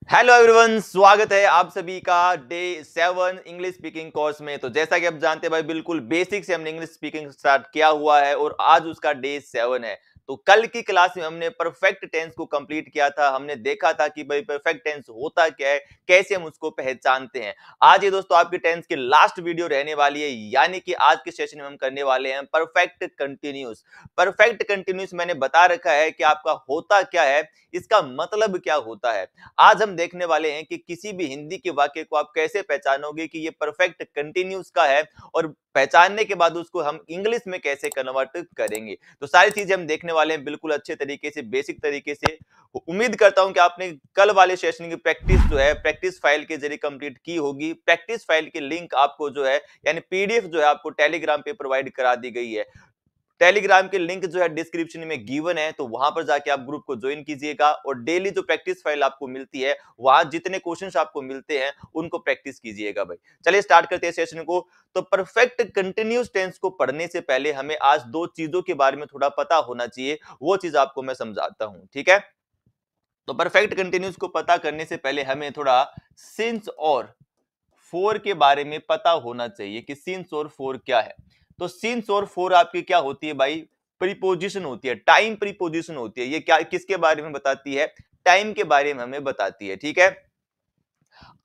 Hello everyone, स्वागत है आप सभी का डे 7 इंग्लिश स्पीकिंग कोर्स में। तो जैसा कि आप जानते हैं भाई, बिल्कुल बेसिक से हमने इंग्लिश स्पीकिंग स्टार्ट किया हुआ है और आज उसका डे 7 है। तो कल की क्लास में हमने परफेक्ट टेंस को कंप्लीट किया था। हमने देखा था कि भाई परफेक्ट टेंस होता क्या है, कैसे हम उसको पहचानते हैं। आज ये दोस्तों आपकी टेंस की लास्ट वीडियो रहने वाली है, यानी कि आज के सेशन में हम करने वाले हैं परफेक्ट कंटिन्यूस। परफेक्ट कंटिन्यूस मैंने बता रखा है कि आपका होता क्या है, इसका मतलब क्या होता है। आज हम देखने वाले हैं कि किसी भी हिंदी के वाक्य को आप कैसे पहचानोगे कि ये परफेक्ट कंटिन्यूस का है, और पहचानने के बाद उसको हम इंग्लिश में कैसे कन्वर्ट करेंगे। तो सारी चीजें हम देखने वाले हैं बिल्कुल अच्छे तरीके से, बेसिक तरीके से। उम्मीद करता हूं कि आपने कल वाले सेशन की प्रैक्टिस जो है प्रैक्टिस फाइल के जरिए कंप्लीट की होगी। प्रैक्टिस फाइल की लिंक आपको जो है यानी पीडीएफ जो है आपको टेलीग्राम पे प्रोवाइड करा दी गई है। टेलीग्राम की लिंक जो है डिस्क्रिप्शन में गिवन है, तो वहां पर जाके आप ग्रुप को ज्वाइन कीजिएगा और डेली जो प्रैक्टिस फाइल आपको मिलती है, वहां जितने क्वेश्चंस आपको मिलते हैं उनको प्रैक्टिस कीजिएगा भाई। चलिए स्टार्ट करते हैं सेशन को। तो परफेक्ट कंटिन्यूस टेंस को पढ़ने से पहले हमें आज दो चीजों के बारे में थोड़ा पता होना चाहिए, वो चीज आपको मैं समझाता हूं, ठीक है। तो परफेक्ट कंटिन्यूस को पता करने से पहले हमें थोड़ा सिंस और फोर के बारे में पता होना चाहिए कि सिंस और फोर क्या है। तो सिंस और फोर आपकी क्या होती है भाई, प्रीपोजिशन होती है, टाइम प्रीपोजिशन होती है। ये क्या किसके बारे में बताती है, टाइम के बारे में हमें बताती है, ठीक है।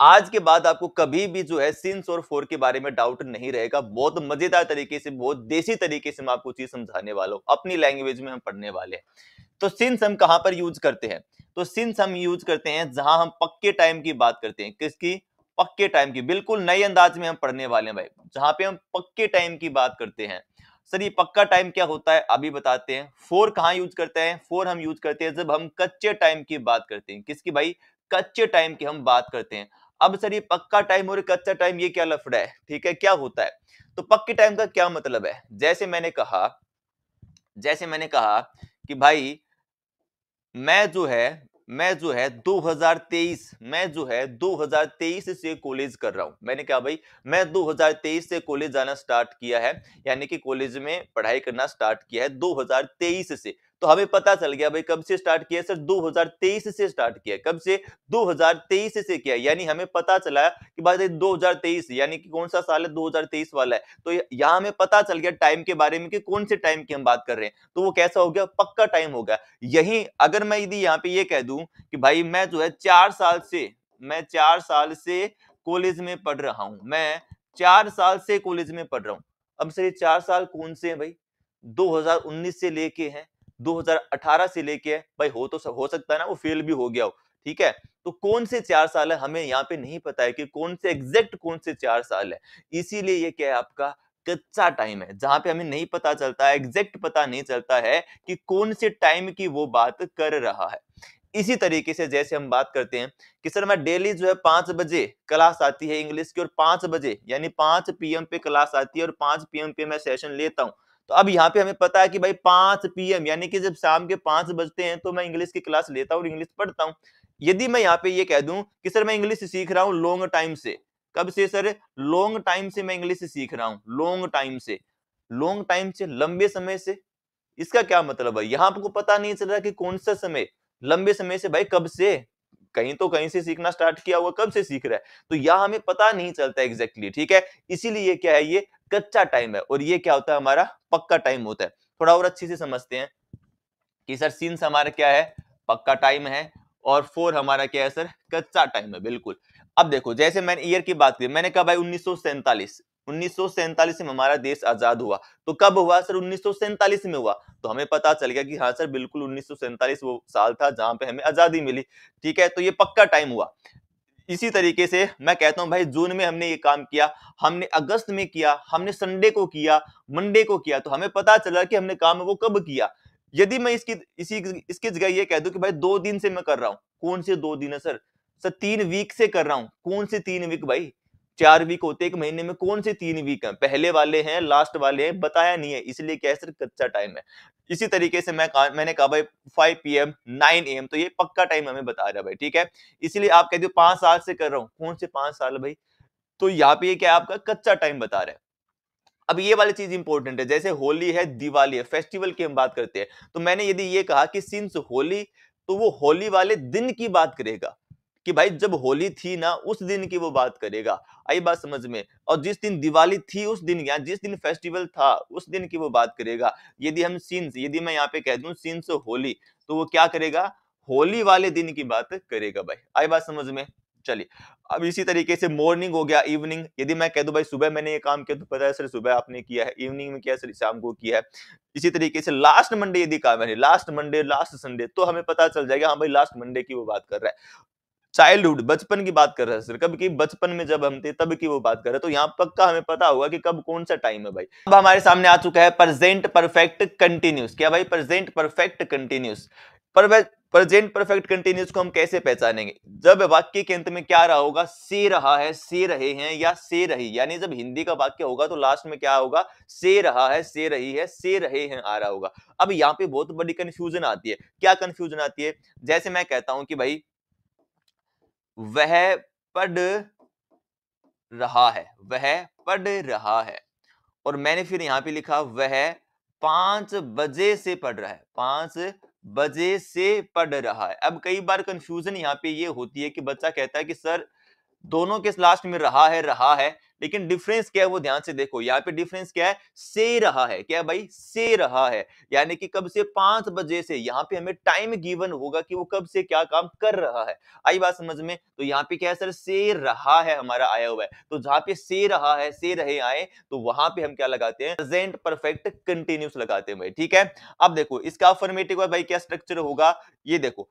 आज के बाद आपको कभी भी जो है सिंस और फोर के बारे में डाउट नहीं रहेगा। बहुत मजेदार तरीके से, बहुत देसी तरीके से मैं आपको चीज समझाने वाला हूं, अपनी लैंग्वेज में हम पढ़ने वाले हैं। तो सिंस हम कहां पर यूज करते हैं, तो सिंस हम यूज करते हैं जहां हम पक्के टाइम की बात करते हैं। किसकी, पक्के टाइम की। बिल्कुल नए अंदाज में हम पढ़ने वाले हैं भाई, जहां पे हम पक्के टाइम की बात करते हैं। सर ये पक्का टाइम क्या होता है, अभी बताते हैं। फोर कहां यूज करते हैं, फोर हम यूज करते हैं जब हम कच्चे टाइम की बात करते हैं। किसकी भाई, कच्चे टाइम की हम बात करते हैं। अब सर ये पक्का टाइम और कच्चा टाइम ये क्या लफड़ा है, ठीक है, क्या होता है। तो पक्के टाइम का क्या मतलब है, जैसे मैंने कहा कि भाई मैं जो है 2023 से कॉलेज कर रहा हूं। मैंने कहा भाई मैं 2023 से कॉलेज जाना स्टार्ट किया है, यानी कि कॉलेज में पढ़ाई करना स्टार्ट किया है 2023 से। तो हमें पता चल गया भाई कब से स्टार्ट किया है सर, 2023 से स्टार्ट किया है। कब से, 2023 से किया है। यानी हमें पता चला कि भाई 2023 यानी कि कौन सा साल है, 2023 वाला है। तो यहाँ हमें पता चल गया टाइम के बारे में कि कौन से टाइम की हम बात कर रहे हैं। तो वो कैसा हो गया, पक्का टाइम हो गया। यही अगर मैं यदि यहाँ पे ये कह दूं कि भाई मैं जो है 4 साल से कॉलेज में पढ़ रहा हूं, मैं 4 साल से कॉलेज में पढ़ रहा हूं। अब सर ये 4 साल कौन से हैं भाई, 2019 से लेके हैं, 2018 से लेके है भाई। हो सकता है ना वो फेल भी हो गया हो, ठीक है। तो कौन से 4 साल है हमें यहाँ पे नहीं पता है कि कौन से एग्जैक्ट कौन से 4 साल है। इसीलिए ये क्या है, आपका कच्चा टाइम है, जहां पे हमें नहीं पता चलता है, एग्जैक्ट पता नहीं चलता है कि कौन से टाइम की वो बात कर रहा है। इसी तरीके से जैसे हम बात करते हैं कि सर मैं डेली जो है 5 बजे क्लास आती है इंग्लिश की, और 5 बजे यानी 5 PM पे क्लास आती है और 5 PM पे मैं सेशन लेता हूँ। तो अब यहाँ पे हमें पता है कि भाई 5 PM यानी कि जब शाम के 5 बजते हैं तो मैं इंग्लिश की क्लास लेता हूँ और इंग्लिश पढ़ता हूँ। यदि मैं यहाँ पे ये कह दूं कि सर मैं इंग्लिश सीख रहा हूँ लॉन्ग टाइम से, कब से सर, लॉन्ग टाइम से मैं इंग्लिश सीख रहा हूँ, लॉन्ग टाइम से लंबे समय से। इसका क्या मतलब है, यहां आपको पता नहीं चल रहा कि कौन सा समय, लंबे समय से भाई कब से, कहीं तो कहीं से सीखना स्टार्ट किया हुआ, कब से सीख रहा है। तो यह हमें पता नहीं चलता एग्जैक्टली, ठीक है। इसीलिए ये क्या है, ये कच्चा टाइम है, और ये क्या होता है, हमारा पक्का टाइम होता है। थोड़ा और अच्छे से समझते हैं कि सर सिंस हमारा क्या है, पक्का टाइम है, और फोर हमारा क्या है सर, कच्चा टाइम है, बिल्कुल। अब देखो जैसे मैंने ईयर की बात की, मैंने कहा भाई 1947 में हमारा देश आजाद हुआ। तो कब हुआ सर, 1947 में हुआ। तो हमें पता चल गया कि हाँ सर बिल्कुल 1947 वो साल था जहां पे हमें आजादी मिली, ठीक है। तो ये पक्का टाइम हुआ। इसी तरीके से मैं कहता हूं भाई जून में हमने ये काम किया, हमने अगस्त में किया, हमने संडे को किया, मंडे को किया, तो हमें पता चला कि हमने काम वो कब किया। यदि मैं इसकी जगह ये कह दूं कि भाई 2 दिन से मैं कर रहा हूं, कौन से 2 दिन है सर, 3 वीक से कर रहा हूं, कौन से 3 वीक भाई, 4 वीक होते एक महीने में, कौन से 3 वीक हैं, पहले वाले हैं लास्ट वाले हैं, बताया नहीं है, इसलिए क्या है सर, कच्चा टाइम है। इसी तरीके से मैंने कहा भाई 5 PM 9 AM, तो ये पक्का टाइम हमें बता रहा है भाई, ठीक है। इसलिए आप कहते हो 5 साल से कर रहा हूं, कौन से 5 साल भाई, तो यहाँ पे ये क्या है, आपका कच्चा टाइम बता रहा है। अब ये वाली चीज इंपॉर्टेंट है, जैसे होली है, दिवाली है, फेस्टिवल की हम बात करते हैं। तो मैंने यदि ये कहा कि सिंस होली, तो वो होली वाले दिन की बात करेगा, कि भाई जब होली थी ना उस दिन की वो बात करेगा। आई बात समझ में? और जिस दिन दिवाली थी उस दिन, या जिस दिन फेस्टिवल था उस दिन की वो बात करेगा। यदि हम सिंस, यदि मैं यहाँ पे कह दूं सिंस होली, तो वो क्या करेगा? होली वाले दिन की बात करेगा भाई। आई बात समझ में? चलिए, अब इसी तरीके से मॉर्निंग हो गया, इवनिंग। यदि मैं कह दूं भाई सुबह मैंने ये काम किया, तो पता है सर सुबह आपने किया है, इवनिंग में किया सर शाम को किया है। इसी तरीके से लास्ट मंडे यदि काम है, लास्ट मंडे, लास्ट संडे, तो हमें पता चल जाएगा हाँ भाई लास्ट मंडे की वो बात कर रहा है। चाइल्डहुड, बचपन की बात कर रहा है सर, कब की? बचपन में जब हम थे तब की वो बात कर रहे हैं। तो यहाँ पक्का हमें पता होगा कि कब कौन सा टाइम है भाई। अब हमारे सामने आ चुका है प्रेजेंट परफेक्ट कंटिन्यूस। क्या भाई? Present perfect continuous. पर प्रेजेंट परफेक्ट कंटिन्यूस को हम कैसे पहचानेंगे? जब वाक्य के अंत में क्या रहा होगा? से रहा है, से रहे हैं, या से रही। यानी जब हिंदी का वाक्य होगा तो लास्ट में क्या होगा? से रहा है, से रही है, से रहे हैं आ रहा होगा। अब यहाँ पे बहुत बड़ी कंफ्यूजन आती है। क्या कंफ्यूजन आती है? जैसे मैं कहता हूं कि भाई वह पढ़ रहा है, वह पढ़ रहा है, और मैंने फिर यहां पे लिखा वह 5 बजे से पढ़ रहा है, 5 बजे से पढ़ रहा है। अब कई बार कंफ्यूजन यहाँ पे ये होती है कि बच्चा कहता है कि सर दोनों के लास्ट में रहा है, लेकिन डिफरेंस क्या है वो ध्यान से देखो। यहाँ पे डिफरेंस क्या है? से रहा है। क्या है भाई? से रहा है, यानी कि कब से? 5 बजे से। यहाँ पे हमें टाइम गिवन होगा कि वो कब से क्या काम कर रहा है। आई बात समझ में? तो यहाँ पे क्या है सर? से रहा है हमारा आया हुआ है, तो जहां पे से रहा है, से रहे आए, तो वहां पे हम क्या लगाते हैं? प्रेजेंट परफेक्ट कंटिन्यूस लगाते हैं भाई। ठीक है, अब देखो इसका अफर्मेटिव का भाई क्या स्ट्रक्चर होगा, ये देखो।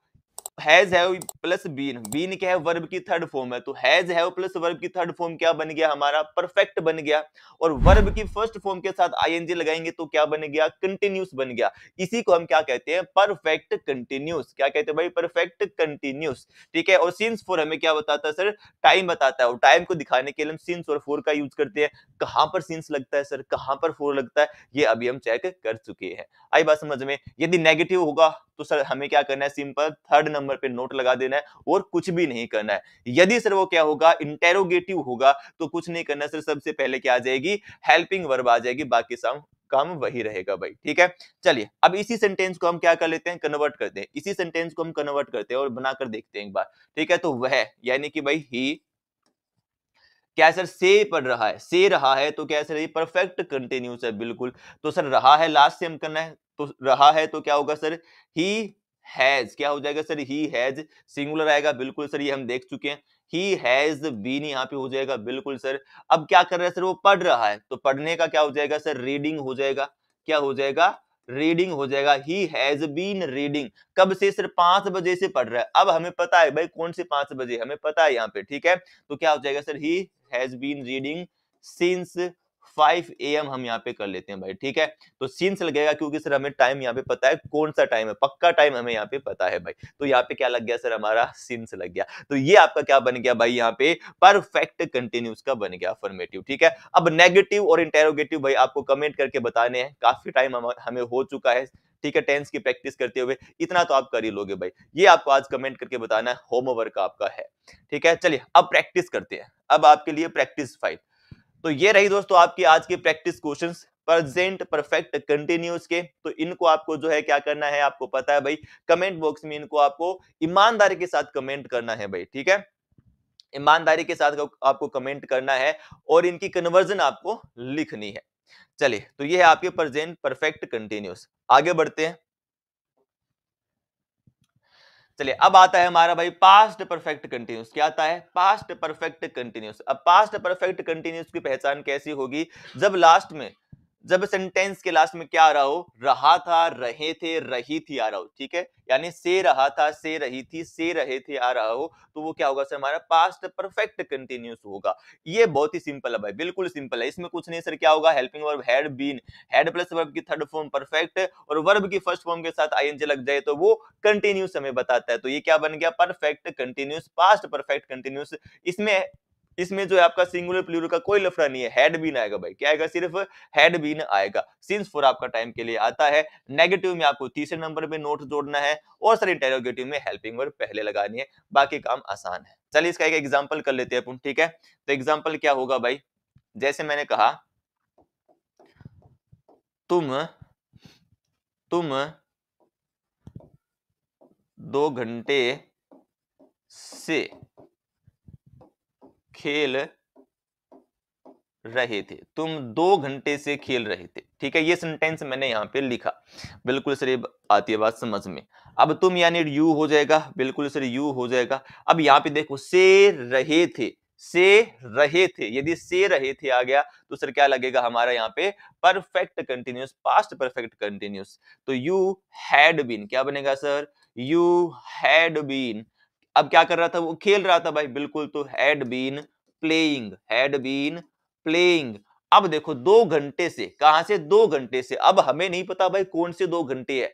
Has have plus been, been क्या है? वर्ब की थर्ड फॉर्म है, तो हैज हैव प्लस वर्ब की थर्ड फॉर्म क्या बन गया हमारा? परफेक्ट बन गया। और वर्ब की फर्स्ट फॉर्म के साथ आईएनजी लगाएंगे तो क्या बन गया? कंटिन्यूस बन गया। इसी को हम क्या कहते हैं? Perfect continuous. क्या कहते हैं भाई? Perfect continuous. ठीक है, और सिंस फॉर हमें क्या बताता है सर? टाइम बताता है, और टाइम को दिखाने के लिए हम सिंस और फॉर का यूज करते हैं। कहां पर सिंस लगता है सर, कहां पर फॉर लगता है, ये अभी हम चेक कर चुके हैं। आई बात समझ में? यदि नेगेटिव होगा तो सर हमें क्या करना है? सिंपल थर्ड नंबर पे नोट लगा देना है और कुछ भी नहीं करना है। यदि सर वो क्या होगा? इंटेरोगेटिव होगा, तो कुछ नहीं करना सर, सबसे पहले क्या आ जाएगी? हेल्पिंग वर्ब आ जाएगी, बाकी सब काम वही रहेगा भाई। ठीक है, चलिए अब इसी सेंटेंस को हम क्या कर लेते हैं? कन्वर्ट करते हैं। इसी सेंटेंस को हम कन्वर्ट करते हैं और बनाकर देखते हैं एक बार। ठीक है, तो वह यानी कि भाई ही क्या है सर? से पढ़ रहा है, से रहा है, तो क्या है सर? ये परफेक्ट कंटिन्यूस है बिल्कुल। तो सर रहा है लास्ट से हम करना है, तो रहा है तो क्या होगा सर? He has. क्या हो जाएगा सर? He has. सिंगुलर आएगा बिल्कुल सर, ये हम देख चुके हैं। ही हैज बीन यहाँ पे हो जाएगा बिल्कुल सर। अब क्या कर रहा है सर? वो पढ़ रहा है, तो पढ़ने का क्या हो जाएगा सर? रीडिंग हो जाएगा। क्या हो जाएगा? रीडिंग हो जाएगा। He has been reading. कब से सर? 5 बजे से पढ़ रहा है। अब हमें पता है भाई कौन से 5 बजे, हमें पता है यहाँ पे। ठीक है, तो क्या हो जाएगा sir? He has been reading since 5 AM हम यहाँ पे कर लेते हैं भाई। ठीक है, तो सिंस लगेगा क्योंकि सर हमें टाइम यहाँ पे पता है कौन सा टाइम है, पक्का टाइम हमें यहाँ पे पता है भाई। तो यहाँ पे क्या लग गया सर? हमारा सिंस लग गया। तो ये आपका क्या बन गया भाई? यहाँ पे परफेक्ट कंटिन्यूस का बन गया अफर्मेटिव। ठीक है, अब नेगेटिव और इंटेरोगेटिव भाई आपको कमेंट करके बताने हैं, काफी टाइम हमें हो चुका है। ठीक है, टेंस की प्रैक्टिस करते हुए इतना तो आप कर ही लोगे भाई। ये आपको आज कमेंट करके बताना है, होमवर्क आपका है। ठीक है, चलिए अब प्रैक्टिस करते हैं। अब आपके लिए प्रैक्टिस फाइल। तो ये रही दोस्तों आपकी आज की practice questions present perfect continuous के। तो इनको आपको जो है क्या करना है, आपको पता है भाई, कमेंट बॉक्स में इनको आपको ईमानदारी के साथ कमेंट करना है भाई। ठीक है, ईमानदारी के साथ आपको कमेंट करना है और इनकी कन्वर्जन आपको लिखनी है। चलिए, तो ये है आपके प्रेजेंट परफेक्ट कंटिन्यूस। आगे बढ़ते हैं। चलिए, अब आता है हमारा भाई पास्ट परफेक्ट कंटिन्यूस। क्या आता है? Past perfect continuous. अब पास्ट परफेक्ट कंटिन्यूस की पहचान कैसी होगी? जब लास्ट में, जब सेंटेंस के लास्ट में क्या आ रहा हो? रहा था, रहे थे, रही थी आ रहा हो। ठीक है, यानी से रहा था, से रही थी, से रहे थे आ रहा हो, तो वो क्या होगा सर? हमारा पास्ट परफेक्ट कंटिन्यूस होगा। ये बहुत ही सिंपल है भाई, बिल्कुल सिंपल है, इसमें कुछ नहीं सर। क्या होगा? Helping verb had been, had plus verb की थर्ड फॉर्म परफेक्ट, और वर्ब की फर्स्ट फॉर्म के साथ आईएनजी लग जाए तो वो कंटिन्यूस हमें बताता है। तो ये क्या बन गया? Perfect continuous, past perfect continuous. इसमें इसमें जो है आपका सिंगुलर प्लूरल का कोई लफड़ा नहीं है, हैड बीन आएगा भाई। क्या आएगा? सिर्फ हैड बीन आएगा। सिंस फॉर आपका टाइम के लिए आता है। नेगेटिव में आपको तीसरे नंबर पे नोट जोड़ना है, और सर इंटेरोगेटिव में हेल्पिंग वर्ब पहले लगानी है। बाकी काम आसान है। चलिए इसका एक एग्जांपल कर लेते हैं अपन। ठीक है, तो एग्जांपल क्या होगा भाई? जैसे मैंने कहा तुम तुम 2 घंटे से खेल रहे थे, तुम 2 घंटे से खेल रहे थे। ठीक है, ये सेंटेंस मैंने यहां पे लिखा, बिल्कुल सर, ये आती है बात समझ में। अब तुम यानी यू हो जाएगा, बिल्कुल सर यू हो जाएगा। अब यहाँ पे देखो से रहे थे, से रहे थे, यदि से रहे थे आ गया तो सर क्या लगेगा हमारा यहाँ पे perfect continuous, past perfect continuous. तो यू हैड बीन क्या बनेगा सर, यू हैड बीन। अब क्या कर रहा था वो, खेल रहा था भाई, बिल्कुल, तो had been playing, had been playing. अब देखो 2 घंटे से, कहां से, 2 घंटे से। अब हमें नहीं पता भाई कौन से 2 घंटे है,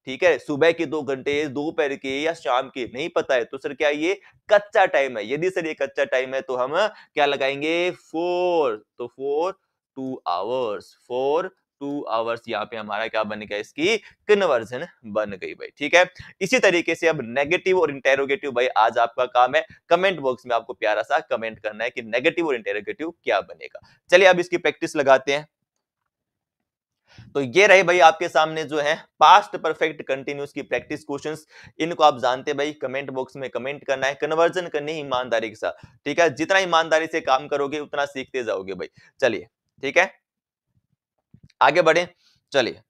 ठीक है, सुबह के 2 घंटे, दोपहर के या शाम के, नहीं पता है। तो सर क्या ये कच्चा टाइम है, यदि सर ये कच्चा टाइम है तो हम क्या लगाएंगे, फोर, तो फोर 2 आवर्स, फोर 2 आवर्स। यहाँ पे हमारा क्या बन गया, इसकी कन्वर्जन बन गई भाई। ठीक है, इसी तरीके से अब नेगेटिव और इंटेरोगेटिव भाई आज आपका काम है, कमेंट बॉक्स में आपको प्यारा सा कमेंट करना है कि नेगेटिव और इंटेरोगेटिव क्या बनेगा। चलिए अब इसकी प्रैक्टिस लगाते हैं। तो ये रहे भाई आपके सामने जो है पास्ट परफेक्ट कंटिन्यूस की प्रैक्टिस क्वेश्चंस। इनको आप जानते हैं भाई, कमेंट बॉक्स में कमेंट करना है, कन्वर्जन करनी है ईमानदारी के साथ। ठीक है, जितना ईमानदारी से काम करोगे उतना सीखते जाओगे भाई। चलिए ठीक है, आगे बढ़े। चलिए,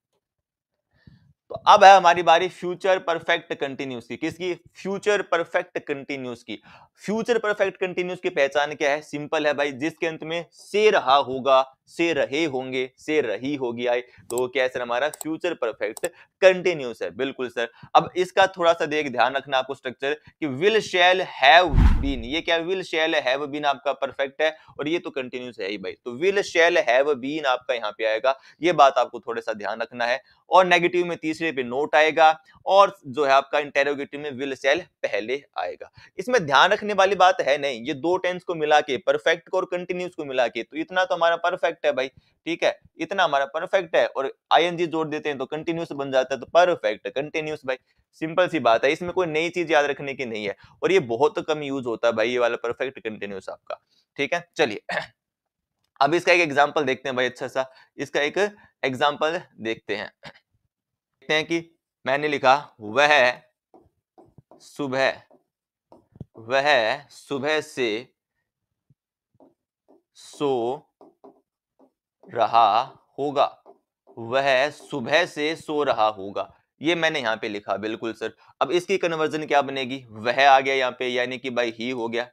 तो अब है हमारी बारी फ्यूचर परफेक्ट कंटिन्यूस की, किसकी, फ्यूचर परफेक्ट कंटिन्यूस की। फ्यूचर परफेक्ट कंटिन्यूस की पहचान क्या है, सिंपल है भाई, जिसके अंत में से रहा होगा, से रहे होंगे, से रही होगी आए, तो क्या है सर हमारा फ्यूचर परफेक्ट कंटिन्यूस है, बिल्कुल सर। अब इसका थोड़ा सा देख ध्यान रखना आपको स्ट्रक्चर कि विल शैल हैव बीन, ये क्या विल शैल हैव बीन आपका परफेक्ट है और ये तो कंटिन्यूस है ही भाई, तो विल शैल हैव बीन आपका यहाँ पे आएगा, ये बात आपको थोड़ा सा ध्यान रखना है। और नेगेटिव में तीसरे पे नोट आएगा और जो है आपका इंटेरोगेटिव में विल शैल पहले आएगा। इसमें ध्यान रखने वाली बात है नहीं, ये दो टेंस को मिला के, परफेक्ट को और कंटिन्यूस को मिला के, तो इतना तो हमारा परफेक्ट है भाई। ठीक है, इतना हमारा परफेक्ट है और आईएनजी जोड़ देते हैं तो कंटिन्यूस बन जाता है, तो परफेक्ट कंटिन्यूस भाई, सिंपल सी बात है, इसमें कोई नई चीज याद रखने की नहीं है और ये बहुत कम यूज होता है भाई, ये वाला परफेक्ट कंटिन्यूस आपका। ठीक है, चलिए अब इसका एक एग्जांपल देखते हैं भाई, अच्छा सा इसका एक एग्जांपल देखते हैं। देखते हैं कि मैंने लिखा वह सुबह, वह सुबह से सो रहा होगा, वह सुबह से सो रहा होगा, ये मैंने यहां पे लिखा, बिल्कुल सर। अब इसकी कन्वर्जन क्या बनेगी, वह आ गया यहाँ पे यानी कि भाई ही हो गया,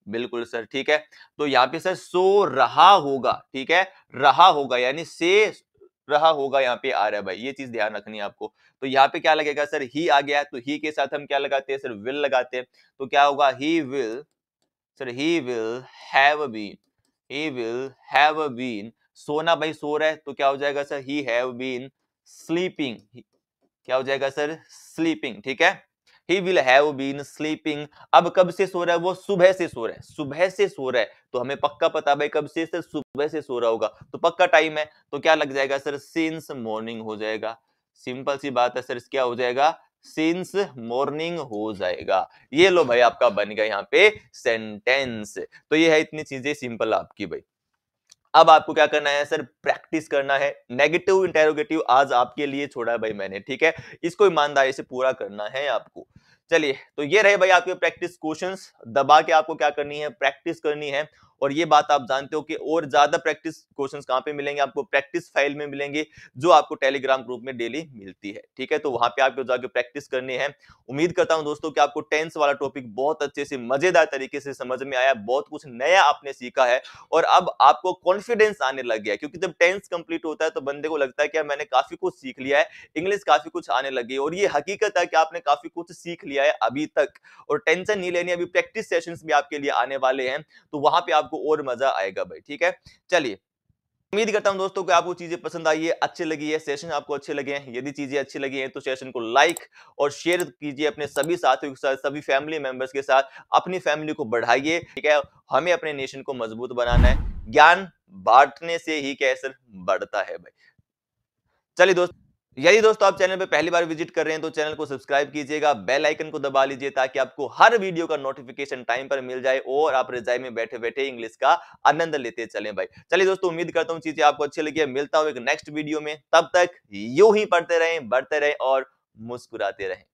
बिल्कुल सर। ठीक है, तो यहाँ पे सर सो रहा होगा, ठीक है, रहा होगा यानी से रहा होगा, यहाँ पे आ रहा है भाई, ये चीज ध्यान रखनी है आपको। तो यहाँ पे क्या लगेगा सर, ही आ गया, तो ही के साथ हम क्या लगाते हैं सर, विल लगाते हैं, तो क्या होगा, he will, sir he will have been, he will have been, सोना भाई सो रहा है तो क्या हो जाएगा sir, he have been sleeping, क्या हो जाएगा सर, स्लीपिंग। ठीक है, he will have been sleeping। अब कब से सो रहा है वो, सुबह से सो रहा है, सुबह से सो रहा है, तो हमें पक्का पता भाई कब से, सर सुबह से सो रहा होगा, तो पक्का टाइम है, तो क्या लग जाएगा सर, सिंस मॉर्निंग हो जाएगा, सिंपल सी बात है सर, क्या हो जाएगा, सिंस मॉर्निंग हो जाएगा। ये लो भाई आपका बन गया यहाँ पे सेंटेंस। तो ये है इतनी चीजें सिंपल आपकी भाई। अब आपको क्या करना है सर, प्रैक्टिस करना है, नेगेटिव इंटेरोगेटिव आज आपके लिए छोड़ा है भाई मैंने, ठीक है, इसको ईमानदारी से पूरा करना है आपको। चलिए, तो ये रहे भाई आपके प्रैक्टिस क्वेश्चंस, दबा के आपको क्या करनी है, प्रैक्टिस करनी है। और ये बात आप जानते हो कि और ज्यादा प्रैक्टिस क्वेश्चंस कहां पे मिलेंगे आपको, प्रैक्टिस फाइल में मिलेंगे, जो आपको टेलीग्राम ग्रुप में डेली मिलती है। ठीक है, तो वहां पे आपको जाके प्रैक्टिस करनी है। उम्मीद करता हूं दोस्तों कि आपको टेंस वाला टॉपिक बहुत अच्छे से मजेदार तरीके से समझ में आया, बहुत कुछ नया आपने सीखा है और अब आपको कॉन्फिडेंस आने लग गया है, क्योंकि जब टेंस कंप्लीट होता है तो बंदे को लगता है कि मैंने काफी कुछ सीख लिया है, इंग्लिश काफी कुछ आने लगी है, और ये हकीकत है कि आपने काफी कुछ सीख लिया है अभी तक। और टेंशन नहीं लेनी, अभी प्रैक्टिस सेशंस भी आपके लिए आने वाले हैं, तो वहां पे आपको और मजा आएगा भाई। ठीक है, चलिए, उम्मीद करता हूं दोस्तों कि आपको चीजें पसंद आई है, अच्छी लगी है, सेशन आपको अच्छे लगे हैं। यदि चीजें अच्छी लगी हैं तो सेशन को लाइक और शेयर कीजिए अपने सभी साथियों के साथ, सभी फैमिली मेंबर्स के साथ, अपनी फैमिली को बढ़ाइए। ठीक है, हमें अपने नेशन को मजबूत बनाना है, ज्ञान बांटने से ही कैसे बढ़ता है भाई। चलिए दोस्तों, यदि दोस्तों आप चैनल पे पहली बार विजिट कर रहे हैं तो चैनल को सब्सक्राइब कीजिएगा, बेल आइकन को दबा लीजिए ताकि आपको हर वीडियो का नोटिफिकेशन टाइम पर मिल जाए और आप रजाई में बैठे बैठे इंग्लिश का आनंद लेते चलें भाई। चलिए दोस्तों, उम्मीद करता हूँ चीजें आपको अच्छी लगी है, मिलता हूँ एक नेक्स्ट वीडियो में, तब तक यूं ही पढ़ते रहें, बढ़ते रहें और मुस्कुराते रहें।